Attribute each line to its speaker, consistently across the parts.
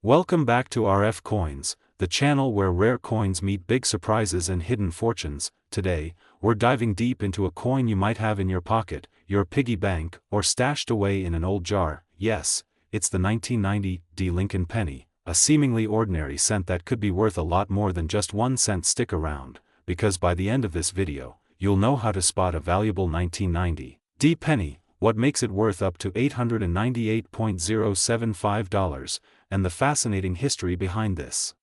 Speaker 1: Welcome back to RF Coins, the channel where rare coins meet big surprises and hidden fortunes. Today, we're diving deep into a coin you might have in your pocket, your piggy bank, or stashed away in an old jar. Yes, it's the 1990 D Lincoln penny, a seemingly ordinary cent that could be worth a lot more than just 1 cent. Stick around, because by the end of this video, you'll know how to spot a valuable 1990 D penny, what makes it worth up to $898.075, and the fascinating history behind this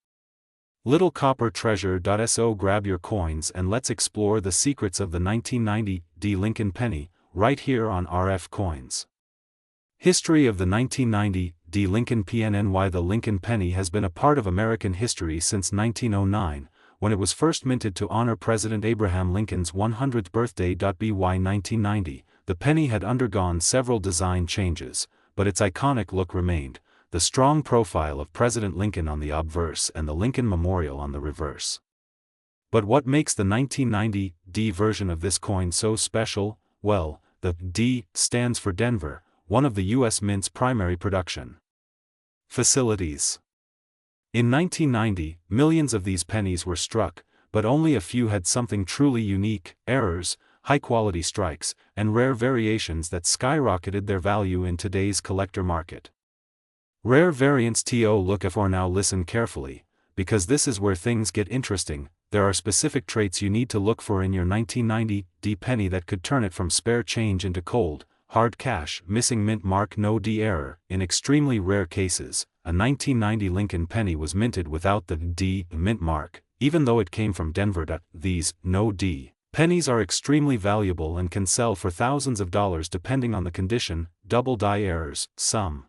Speaker 1: little copper treasure. So grab your coins and let's explore the secrets of the 1990 D Lincoln penny, right here on RF Coins. History of the 1990 D Lincoln PNNY. The Lincoln penny has been a part of American history since 1909, when it was first minted to honor President Abraham Lincoln's 100th birthday. By 1990, the penny had undergone several design changes, but its iconic look remained: the strong profile of President Lincoln on the obverse and the Lincoln Memorial on the reverse. But what makes the 1990 D version of this coin so special? Well, the D stands for Denver, one of the U.S. Mint's primary production facilities. In 1990, millions of these pennies were struck, but only a few had something truly unique: errors, high-quality strikes, and rare variations that skyrocketed their value in today's collector market. Rare variants to look for. Now listen carefully, because this is where things get interesting. There are specific traits you need to look for in your 1990 D penny that could turn it from spare change into cold, hard cash. Missing mint mark, no D error. In extremely rare cases, a 1990 Lincoln penny was minted without the D mint mark, even though it came from Denver. These no D pennies are extremely valuable and can sell for thousands of dollars depending on the condition. Double die errors. Some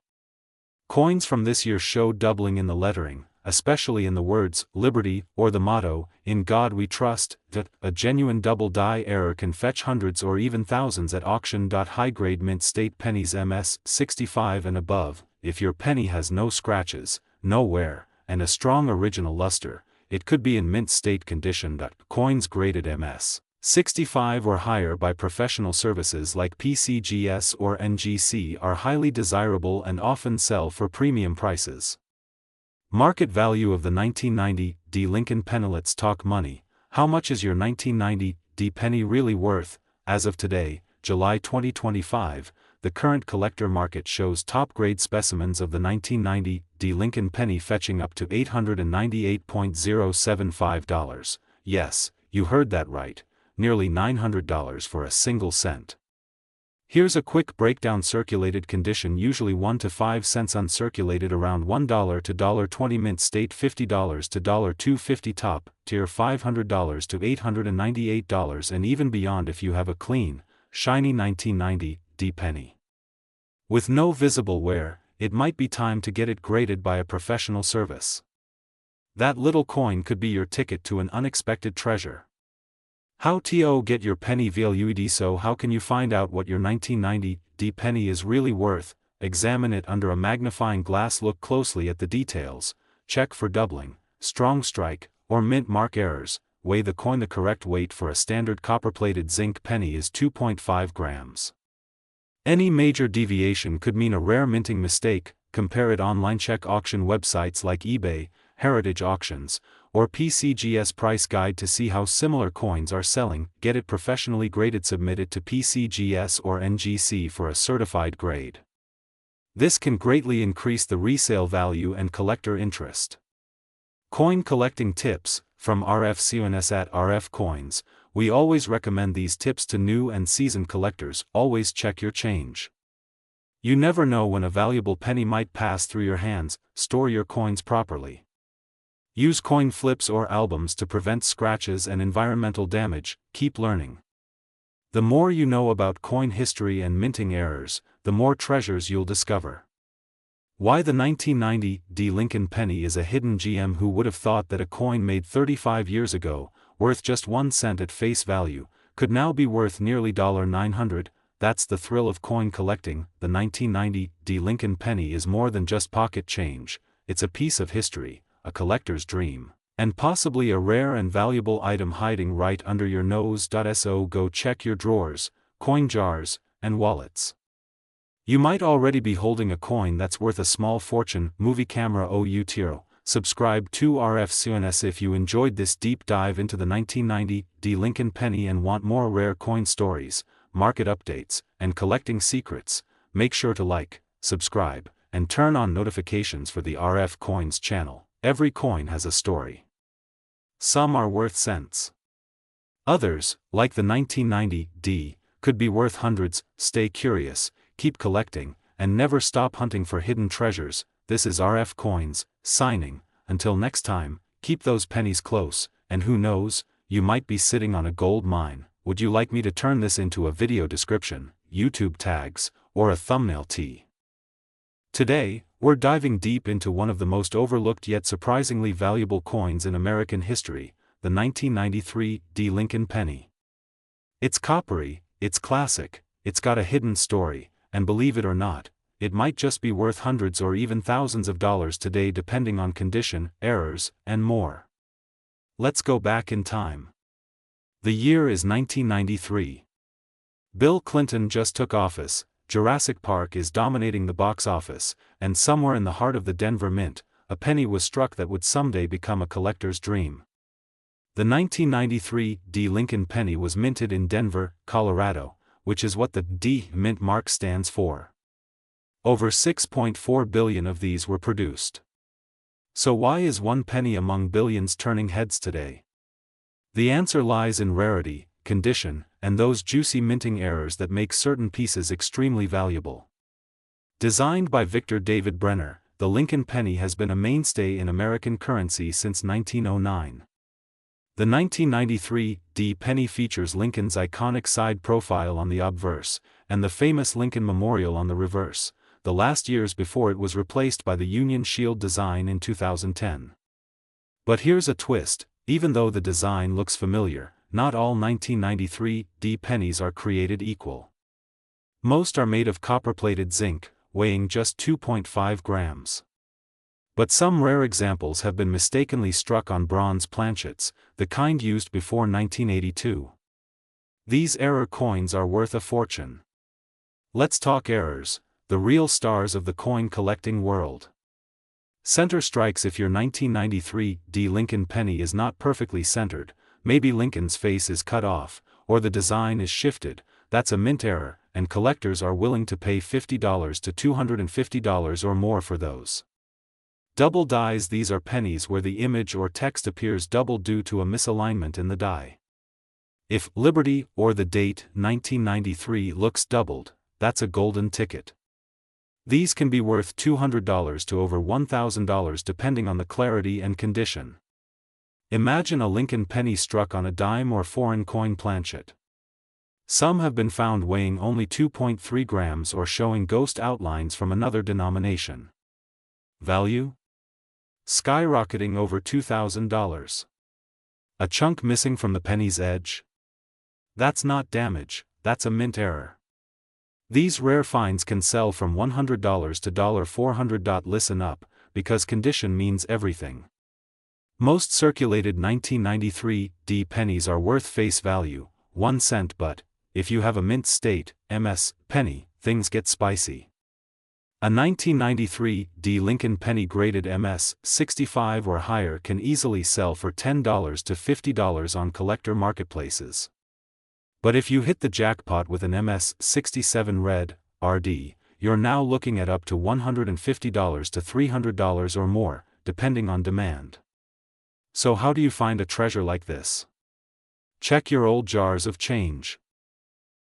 Speaker 1: coins from this year show doubling in the lettering, especially in the words "Liberty" or the motto "In God We Trust." A genuine double die error can fetch hundreds or even thousands at auction. High-grade mint state pennies MS 65 and above. If your penny has no scratches, no wear, and a strong original luster, it could be in mint state condition. Coins graded MS 65 or higher by professional services like PCGS or NGC are highly desirable and often sell for premium prices. Market value of the 1990 D Lincoln penny. Let's talk money. How much is your 1990 D penny really worth? As of today, July 2025, the current collector market shows top-grade specimens of the 1990 D Lincoln penny fetching up to $898.075. Yes, you heard that right. Nearly $900 for a single cent. Here's a quick breakdown. Circulated condition usually 1 to 5 cents, uncirculated around $1 to $1.20, mint state $50 to $2.50, top tier $500 to $898, and even beyond if you have a clean, shiny 1990 D penny with no visible wear. It might be time to get it graded by a professional service. That little coin could be your ticket to an unexpected treasure. How to get your penny valued? So how can you find out what your 1990 D penny is really worth? Examine it under a magnifying glass. Look closely at the details. Check for doubling, strong strike, or mint mark errors. Weigh the coin. The correct weight for a standard copper-plated zinc penny is 2.5 grams. Any major deviation could mean a rare minting mistake. Compare it online. Check auction websites like eBay, Heritage Auctions, or PCGS Price Guide to see how similar coins are selling. Get it professionally graded. Submit it to PCGS or NGC for a certified grade. This can greatly increase the resale value and collector interest. Coin collecting tips from RFCONS at RF Coins. We always recommend these tips to new and seasoned collectors. Always check your change. You never know when a valuable penny might pass through your hands. Store your coins properly. Use coin flips or albums to prevent scratches and environmental damage. Keep learning. The more you know about coin history and minting errors, the more treasures you'll discover. Why the 1990 D Lincoln penny is a hidden gem. Who would have thought that a coin made 35 years ago, worth just 1 cent at face value, could now be worth nearly $900? That's the thrill of coin collecting. The 1990 D Lincoln penny is more than just pocket change. It's a piece of history, a collector's dream, and possibly a rare and valuable item hiding right under your nose. So go check your drawers, coin jars, and wallets. You might already be holding a coin that's worth a small fortune. Movie camera ou tiro. Subscribe to RF if you enjoyed this deep dive into the 1990 D Lincoln penny and want more rare coin stories, market updates, and collecting secrets. Make sure to like, subscribe, and turn on notifications for the RF Coins channel. Every coin has a story. Some are worth cents. Others, like the 1990 D, could be worth hundreds. Stay curious, keep collecting, and never stop hunting for hidden treasures. This is RF Coins, signing. Until next time, keep those pennies close, and who knows, you might be sitting on a gold mine. Would you like me to turn this into a video description, YouTube tags, or a thumbnail tee? Today, we're diving deep into one of the most overlooked yet surprisingly valuable coins in American history, the 1993 D Lincoln penny. It's coppery, it's classic, it's got a hidden story, and believe it or not, it might just be worth hundreds or even thousands of dollars today depending on condition, errors, and more. Let's go back in time. The year is 1993. Bill Clinton just took office, Jurassic Park is dominating the box office, and somewhere in the heart of the Denver Mint, a penny was struck that would someday become a collector's dream. The 1993 D Lincoln penny was minted in Denver, Colorado, which is what the D mint mark stands for. Over 6.4 billion of these were produced. So why is one penny among billions turning heads today? The answer lies in rarity, condition, and those juicy minting errors that make certain pieces extremely valuable. Designed by Victor David Brenner, the Lincoln penny has been a mainstay in American currency since 1909. The 1993 D penny features Lincoln's iconic side profile on the obverse, and the famous Lincoln Memorial on the reverse, the last years before it was replaced by the Union Shield design in 2010. But here's a twist, even though the design looks familiar, not all 1993 D pennies are created equal. Most are made of copper-plated zinc, weighing just 2.5 grams. But some rare examples have been mistakenly struck on bronze planchets, the kind used before 1982. These error coins are worth a fortune. Let's talk errors, the real stars of the coin collecting world. Center strikes. If your 1993 D Lincoln penny is not perfectly centered, maybe Lincoln's face is cut off, or the design is shifted, that's a mint error, and collectors are willing to pay $50 to $250 or more for those. Double dies. These are pennies where the image or text appears double due to a misalignment in the die. If Liberty or the date 1993 looks doubled, that's a golden ticket. These can be worth $200 to over $1,000 depending on the clarity and condition. Imagine a Lincoln penny struck on a dime or foreign coin planchet. Some have been found weighing only 2.3 grams or showing ghost outlines from another denomination. Value? Skyrocketing over $2,000. A chunk missing from the penny's edge? That's not damage, that's a mint error. These rare finds can sell from $100 to $400. Listen up, because condition means everything. Most circulated 1993 D pennies are worth face value, 1 cent, but if you have a mint state, MS, penny, things get spicy. A 1993 D Lincoln penny graded MS 65 or higher can easily sell for $10 to $50 on collector marketplaces. But if you hit the jackpot with an MS 67 red, RD, you're now looking at up to $150 to $300 or more, depending on demand. So how do you find a treasure like this? Check your old jars of change.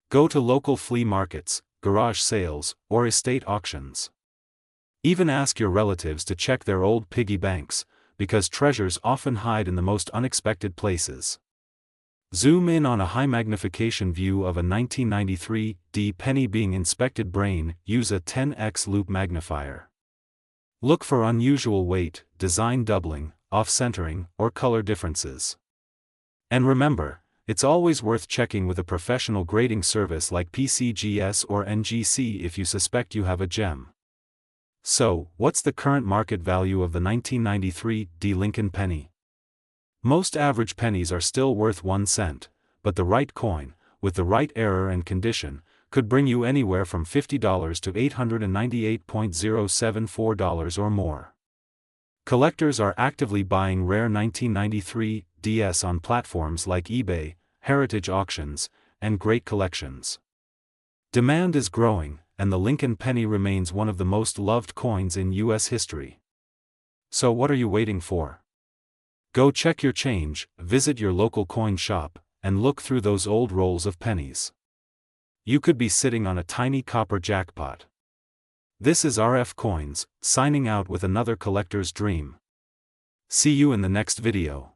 Speaker 1: Go to local flea markets, garage sales, or estate auctions. Even ask your relatives to check their old piggy banks, because treasures often hide in the most unexpected places. Zoom in on a high magnification view of a 1993 D penny being inspected. Use a 10x loupe magnifier. Look for unusual weight, design doubling, off-centering, or color differences. And remember, it's always worth checking with a professional grading service like PCGS or NGC if you suspect you have a gem. So, what's the current market value of the 1993 D Lincoln penny? Most average pennies are still worth 1 cent, but the right coin, with the right error and condition, could bring you anywhere from $50 to $898.074 or more. Collectors are actively buying rare 1993 DS on platforms like eBay, heritage auctions, and great collections. Demand is growing, and the Lincoln penny remains one of the most loved coins in U.S. history. So what are you waiting for? Go check your change, visit your local coin shop, and look through those old rolls of pennies. You could be sitting on a tiny copper jackpot. This is RF Coins, signing out with another collector's dream. See you in the next video.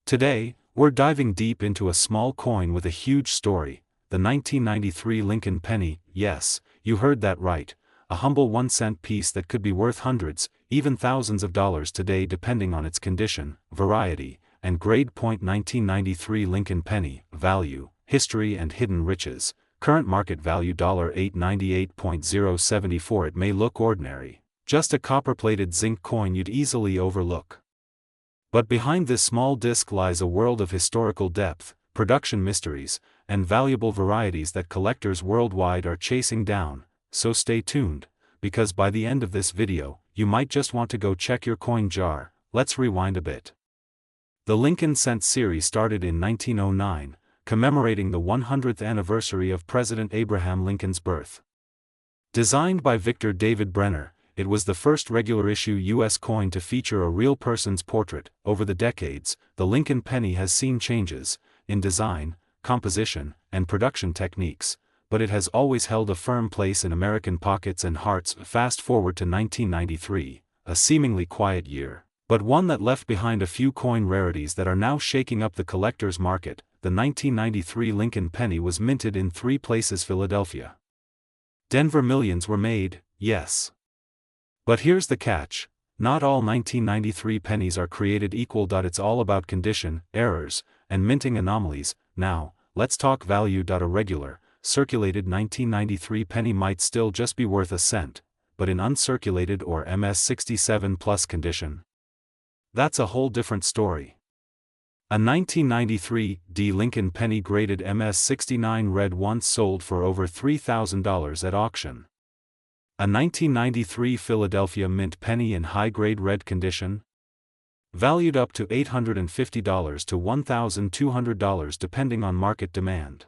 Speaker 1: Today, we're diving deep into a small coin with a huge story, the 1993 Lincoln penny. Yes, you heard that right, a humble 1-cent piece that could be worth hundreds, even thousands of dollars today depending on its condition, variety, and grade. 1993 Lincoln penny, value, history and hidden riches. Current market value $898.074. It may look ordinary, just a copper-plated zinc coin you'd easily overlook. But behind this small disc lies a world of historical depth, production mysteries, and valuable varieties that collectors worldwide are chasing down, so stay tuned, because by the end of this video, you might just want to go check your coin jar. Let's rewind a bit. The Lincoln Cent series started in 1909, commemorating the 100th anniversary of President Abraham Lincoln's birth. Designed by Victor David Brenner, it was the first regular-issue U.S. coin to feature a real person's portrait. Over the decades, the Lincoln penny has seen changes in design, composition, and production techniques, but it has always held a firm place in American pockets and hearts. Fast forward to 1993, a seemingly quiet year, but one that left behind a few coin rarities that are now shaking up the collector's market. The 1993 Lincoln penny was minted in 3 places: Philadelphia, Denver. Millions were made, yes. But here's the catch: not all 1993 pennies are created equal. It's all about condition, errors, and minting anomalies. Now, let's talk value. A regular, circulated 1993 penny might still just be worth a cent, but in uncirculated or MS67 plus condition, that's a whole different story. A 1993 D Lincoln penny graded MS69 red once sold for over $3,000 at auction. A 1993 Philadelphia mint penny in high-grade red condition, valued up to $850 to $1,200 depending on market demand.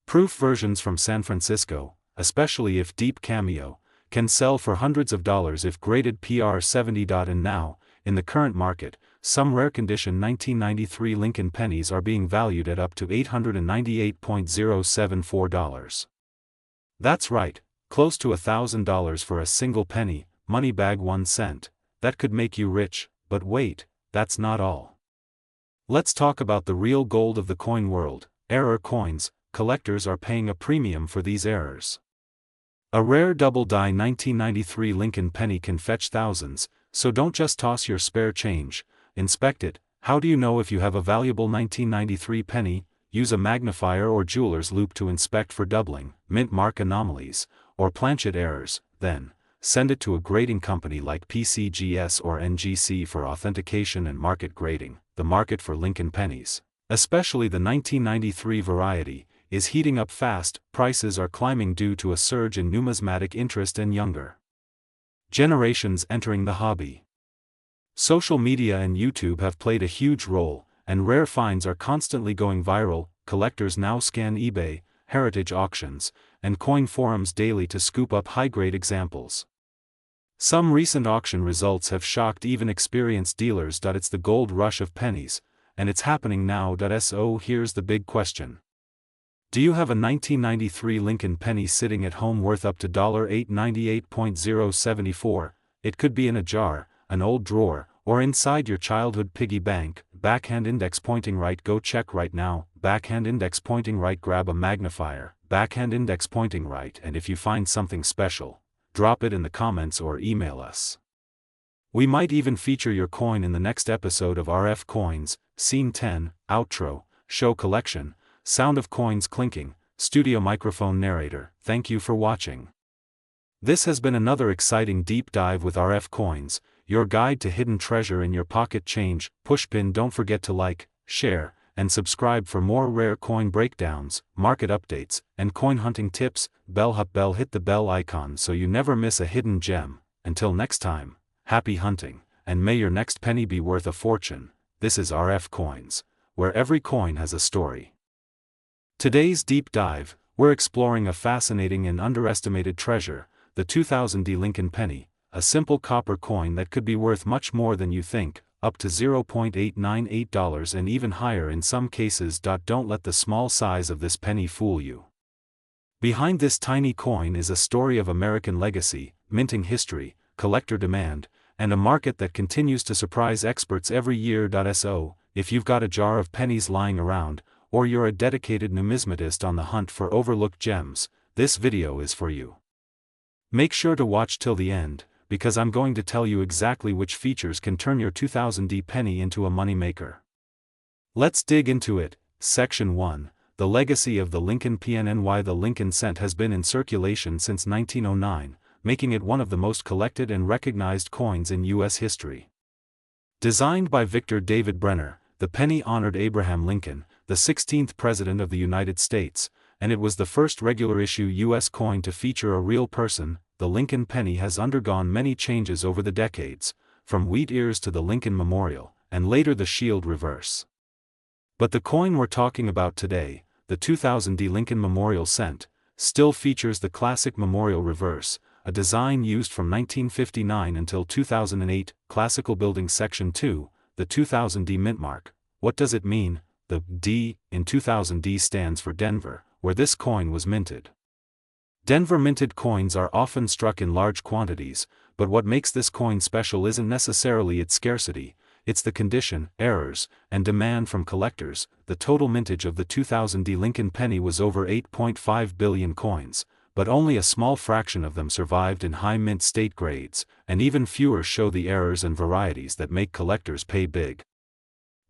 Speaker 1: Proof versions from San Francisco, especially if deep cameo, can sell for hundreds of dollars if graded PR70. And now, in the current market, some rare condition 1993 Lincoln pennies are being valued at up to $898.074. That's right, close to $1,000 for a single penny, money bag 1 cent. That could make you rich, but wait, that's not all. Let's talk about the real gold of the coin world, error coins. Collectors are paying a premium for these errors. A rare double-die 1993 Lincoln penny can fetch thousands, so don't just toss your spare change. Inspect it. How do you know if you have a valuable 1993 penny? Use a magnifier or jeweler's loupe to inspect for doubling, mint mark anomalies, or planchet errors. Then, send it to a grading company like PCGS or NGC for authentication and market grading. The market for Lincoln pennies, especially the 1993 variety, is heating up fast. Prices are climbing due to a surge in numismatic interest and younger generations entering the hobby. Social media and YouTube have played a huge role, and rare finds are constantly going viral. Collectors now scan eBay, heritage auctions, and coin forums daily to scoop up high-grade examples. Some recent auction results have shocked even experienced dealers. It's the gold rush of pennies, and it's happening now. So here's the big question. Do you have a 1993 Lincoln penny sitting at home worth up to $898.074? It could be in a jar, an old drawer, or inside your childhood piggy bank. Backhand index pointing right. Go check right now. Backhand index pointing right. Grab a magnifier. Backhand index pointing right. And if you find something special, drop it in the comments or email us. We might even feature your coin in the next episode of RF Coins. Scene 10, Outro, Show Collection, Sound of Coins Clinking, Studio Microphone Narrator. Thank you for watching. This has been another exciting deep dive with RF Coins, your guide to hidden treasure in your pocket change. Pushpin. Don't forget to like, share, and subscribe for more rare coin breakdowns, market updates, and coin hunting tips. Hit the bell icon so you never miss a hidden gem. Until next time, happy hunting, and may your next penny be worth a fortune. This is RF Coins, where every coin has a story. Today's deep dive, we're exploring a fascinating and underestimated treasure, the 2000D Lincoln penny, a simple copper coin that could be worth much more than you think, up to $0.898 and even higher in some cases. Don't let the small size of this penny fool you. Behind this tiny coin is a story of American legacy, minting history, collector demand, and a market that continues to surprise experts every year. So, if you've got a jar of pennies lying around, or you're a dedicated numismatist on the hunt for overlooked gems, this video is for you. Make sure to watch till the end, because I'm going to tell you exactly which features can turn your 2000D penny into a moneymaker. Let's dig into it. Section 1. The legacy of the Lincoln PNNY. The Lincoln cent has been in circulation since 1909, making it one of the most collected and recognized coins in U.S. history. Designed by Victor David Brenner, the penny honored Abraham Lincoln, the 16th President of the United States, and it was the first regular-issue U.S. coin to feature a real person. The Lincoln penny has undergone many changes over the decades, from wheat ears to the Lincoln Memorial, and later the shield reverse. But the coin we're talking about today, the 2000D Lincoln Memorial Cent, still features the classic memorial reverse, a design used from 1959 until 2008. Classical Building Section 2, the 2000D mint mark. What does it mean? The D in 2000D stands for Denver, where this coin was minted. Denver minted coins are often struck in large quantities, but what makes this coin special isn't necessarily its scarcity, it's the condition, errors, and demand from collectors. The total mintage of the 2000D Lincoln penny was over 8.5 billion coins, but only a small fraction of them survived in high mint state grades, and even fewer show the errors and varieties that make collectors pay big.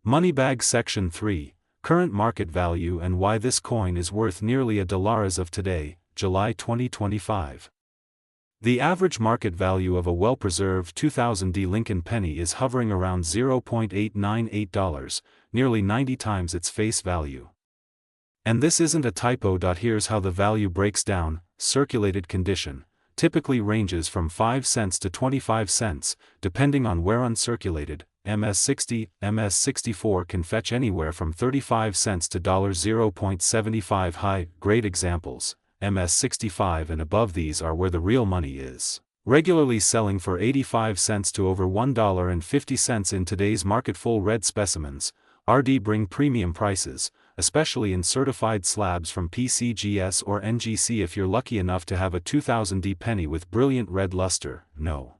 Speaker 1: Moneybag Section 3, Current Market Value and Why This Coin is Worth Nearly $1 as of today, July 2025. The average market value of a well-preserved 2000D Lincoln penny is hovering around $0.898, nearly 90 times its face value. And this isn't a typo. Here's how the value breaks down. Circulated condition typically ranges from 5 cents to 25 cents, depending on where uncirculated. MS60, MS64 can fetch anywhere from 35 cents to $0.75. High grade examples, MS65 and above. These are where the real money is, regularly selling for 85 cents to over $1.50 in today's market. Full red specimens, RD, bring premium prices, especially in certified slabs from PCGS or NGC. If you're lucky enough to have a 2000D penny with brilliant red luster, no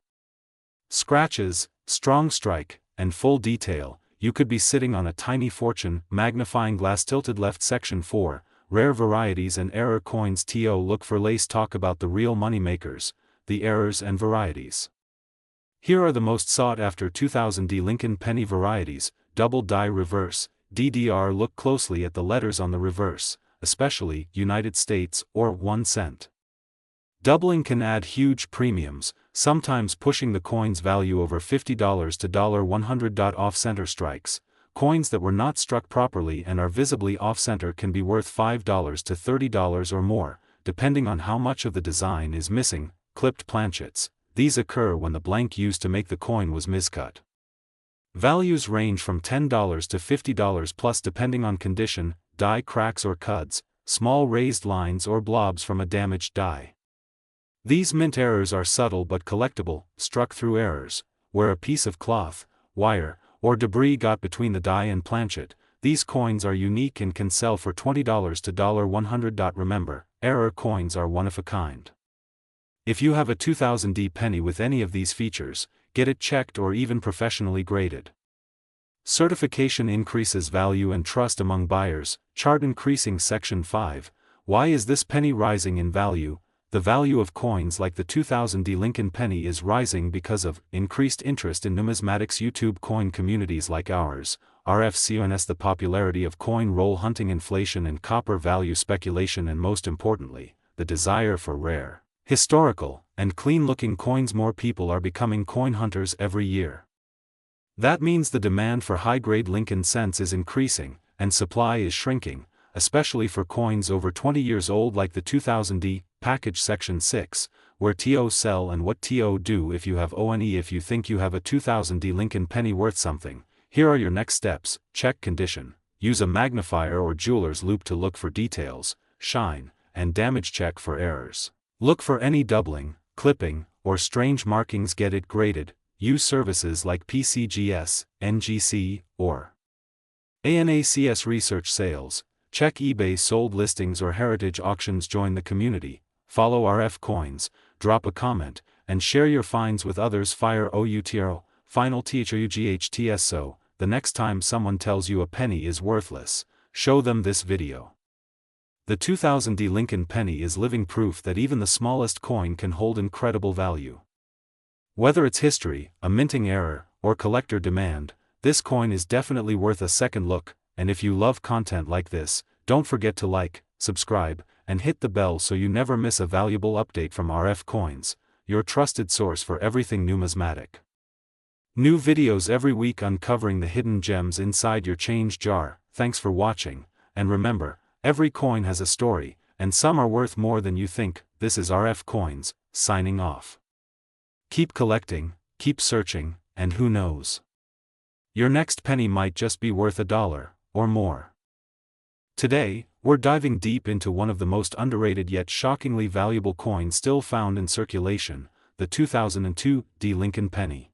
Speaker 1: scratches, strong strike, and full detail, you could be sitting on a tiny fortune. Magnifying glass tilted left. Section 4, Rare Varieties and Error Coins. Look for lace. Talk about the real moneymakers, the errors and varieties. Here are the most sought after 2000D Lincoln penny varieties. Double die reverse, DDR. Look closely at the letters on the reverse, especially United States or 1 cent. Doubling can add huge premiums, sometimes pushing the coin's value over $50 to $100. Off-center strikes, coins that were not struck properly and are visibly off-center can be worth $5 to $30 or more, depending on how much of the design is missing. Clipped planchets, these occur when the blank used to make the coin was miscut. Values range from $10 to $50 plus depending on condition. Die cracks or cuds, small raised lines or blobs from a damaged die. These mint errors are subtle but collectible. Struck through errors, where a piece of cloth, wire, or debris got between the die and planchet. These coins are unique and can sell for $20 to $100. Remember, error coins are one of a kind. If you have a 2000D penny with any of these features, get it checked or even professionally graded. Certification increases value and trust among buyers. Chart increasing. Section 5, Why is this penny rising in value? The value of coins like the 2000D Lincoln penny is rising because of increased interest in numismatics. YouTube coin communities like ours, RFCONS. The popularity of coin roll hunting, inflation and copper value speculation, and most importantly, the desire for rare, historical, and clean-looking coins. More people are becoming coin hunters every year. That means the demand for high-grade Lincoln cents is increasing, and supply is shrinking, especially for coins over 20 years old like the 2000D, package section 6, where TO sell and what TO do if you have ONE. If you think you have a 2000D Lincoln penny worth something, here are your next steps. Check condition. Use a magnifier or jeweler's loupe to look for details, shine, and damage. Check for errors. Look for any doubling, clipping, or strange markings. Get it graded. Use services like PCGS, NGC, or ANACS Research Sales. Check eBay sold listings or heritage auctions. Join the community. Follow RF Coins, drop a comment, and share your finds with others. Fire OUTRO, final THOUGHTSO. The next time someone tells you a penny is worthless, show them this video. The 2000D Lincoln penny is living proof that even the smallest coin can hold incredible value. Whether it's history, a minting error, or collector demand, this coin is definitely worth a second look. And if you love content like this, don't forget to like, subscribe, and hit the bell so you never miss a valuable update from RF Coins, your trusted source for everything numismatic. New videos every week uncovering the hidden gems inside your change jar. Thanks for watching, and remember, every coin has a story, and some are worth more than you think. This is RF Coins, signing off. Keep collecting, keep searching, and who knows? Your next penny might just be worth $1, or more. Today, we're diving deep into one of the most underrated yet shockingly valuable coins still found in circulation, the 2002D Lincoln penny.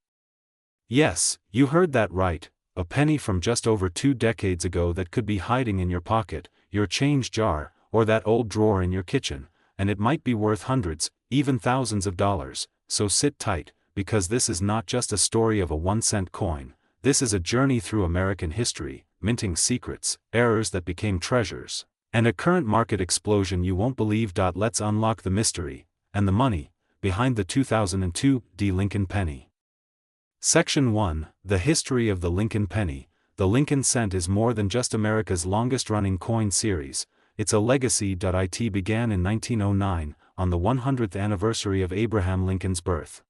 Speaker 1: Yes, you heard that right, a penny from just over 2 decades ago that could be hiding in your pocket, your change jar, or that old drawer in your kitchen, and it might be worth hundreds, even thousands of dollars. So sit tight, because this is not just a story of a 1-cent coin, this is a journey through American history, minting secrets, errors that became treasures, and a current market explosion you won't believe. Let's unlock the mystery, and the money, behind the 2002D Lincoln penny. Section 1, The History of the Lincoln Penny. The Lincoln Cent is more than just America's longest-running coin series, it's a legacy. It began in 1909, on the 100th anniversary of Abraham Lincoln's birth.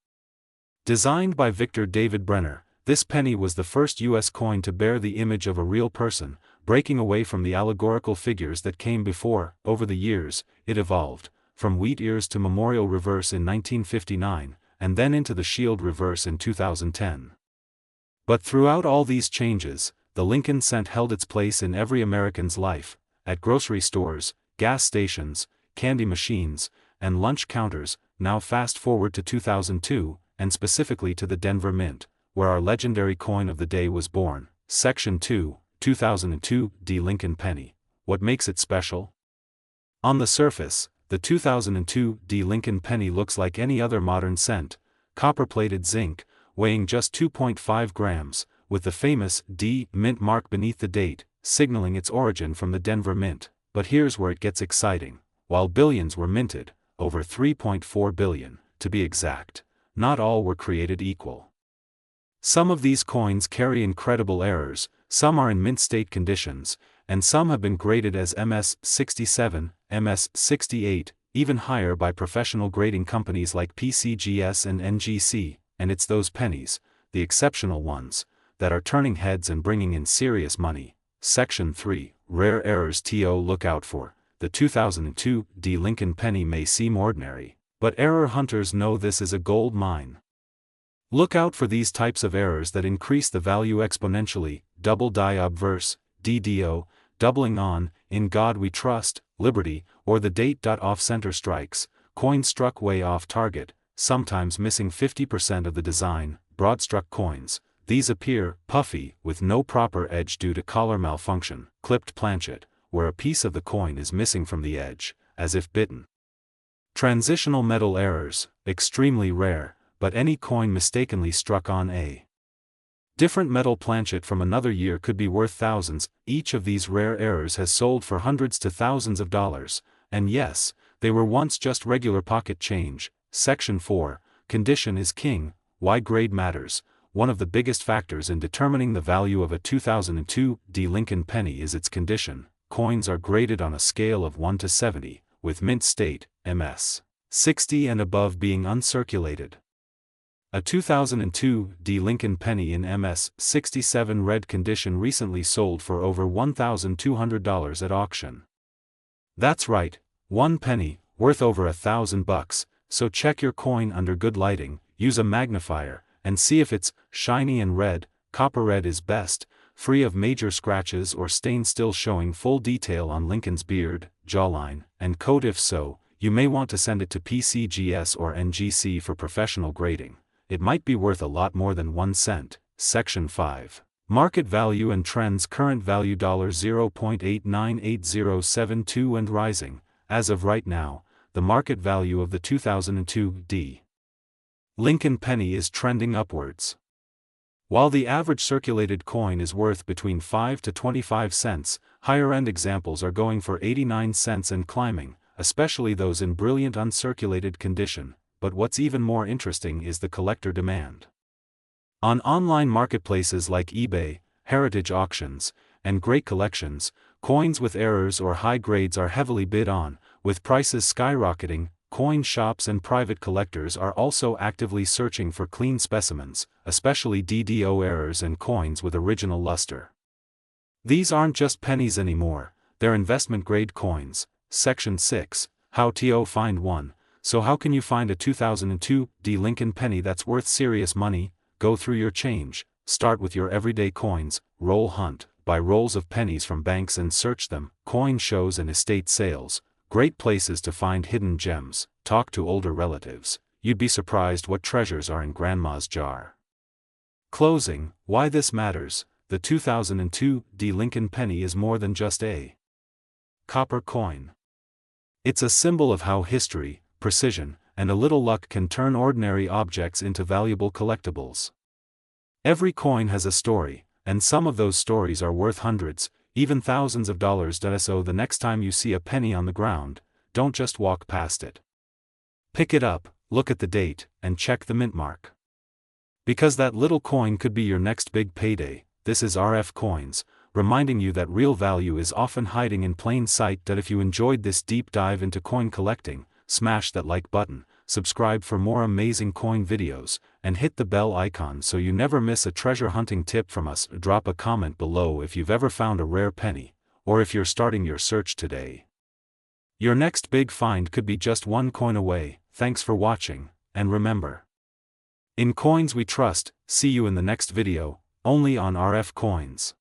Speaker 1: Designed by Victor David Brenner, this penny was the first U.S. coin to bear the image of a real person, breaking away from the allegorical figures that came before. Over the years, it evolved, from wheat ears to memorial reverse in 1959, and then into the shield reverse in 2010. But throughout all these changes, the Lincoln Cent held its place in every American's life, at grocery stores, gas stations, candy machines, and lunch counters. Now fast forward to 2002, and specifically to the Denver Mint, where our legendary coin of the day was born. Section 2, 2002D Lincoln penny. What makes it special? On the surface, the 2002D Lincoln penny looks like any other modern cent, copper-plated zinc, weighing just 2.5 grams, with the famous D Mint mark beneath the date, signaling its origin from the Denver Mint. But here's where it gets exciting. While billions were minted, over 3.4 billion, to be exact, not all were created equal. Some of these coins carry incredible errors, some are in mint state conditions, and some have been graded as MS-67, MS-68, even higher by professional grading companies like PCGS and NGC, and it's those pennies, the exceptional ones, that are turning heads and bringing in serious money. Section 3, Rare Errors. TO look out for. The 2002D Lincoln penny may seem ordinary, but error hunters know this is a gold mine. Look out for these types of errors that increase the value exponentially: double die obverse, DDO, doubling on, in God we trust, liberty, or the date. Off-center strikes, coins struck way off target, sometimes missing 50% of the design. Broad-struck coins, these appear puffy, with no proper edge due to collar malfunction. Clipped planchet, where a piece of the coin is missing from the edge, as if bitten. Transitional metal errors, extremely rare, but any coin mistakenly struck on a different metal planchet from another year could be worth thousands. Each of these rare errors has sold for hundreds to thousands of dollars, and yes, they were once just regular pocket change. Section 4, Condition is king. Why grade matters. One of the biggest factors in determining the value of a 2002D Lincoln penny is its condition. Coins are graded on a scale of 1 to 70, with mint state, MS, 60 and above being uncirculated. A 2002 D Lincoln penny in MS-67 red condition recently sold for over $1,200 at auction. That's right, one penny, worth over $1,000, so check your coin under good lighting, use a magnifier, and see if it's shiny and red. Copper red is best, free of major scratches or stains, still showing full detail on Lincoln's beard, jawline, and coat. If so, you may want to send it to PCGS or NGC for professional grading. It might be worth a lot more than 1 cent. Section 5. Market value and trends. Current value $0.898072 and rising. As of right now, the market value of the 2002 D. Lincoln penny is trending upwards. While the average circulated coin is worth between 5 to 25 cents, higher-end examples are going for 89 cents and climbing, especially those in brilliant uncirculated condition. But what's even more interesting is the collector demand. On online marketplaces like eBay, heritage auctions, and great collections, coins with errors or high grades are heavily bid on, with prices skyrocketing. Coin shops and private collectors are also actively searching for clean specimens, especially DDO errors and coins with original luster. These aren't just pennies anymore, they're investment-grade coins. Section 6, How to Find One. So how can you find a 2002 D Lincoln penny that's worth serious money? Go through your change, start with your everyday coins, roll hunt, buy rolls of pennies from banks and search them, coin shows and estate sales, great places to find hidden gems, talk to older relatives, you'd be surprised what treasures are in grandma's jar. Closing, why this matters. The 2002 D Lincoln penny is more than just a copper coin. It's a symbol of how history, precision, and a little luck can turn ordinary objects into valuable collectibles. Every coin has a story, and some of those stories are worth hundreds, even thousands of dollars. So the next time you see a penny on the ground, don't just walk past it. Pick it up, look at the date, and check the mint mark. Because that little coin could be your next big payday. This is RF Coins, reminding you that real value is often hiding in plain sight. If you enjoyed this deep dive into coin collecting, smash that like button, subscribe for more amazing coin videos, and hit the bell icon so you never miss a treasure hunting tip from us. Drop a comment below if you've ever found a rare penny, or if you're starting your search today. Your next big find could be just one coin away. Thanks for watching, and remember, in coins we trust. See you in the next video, only on RF Coins.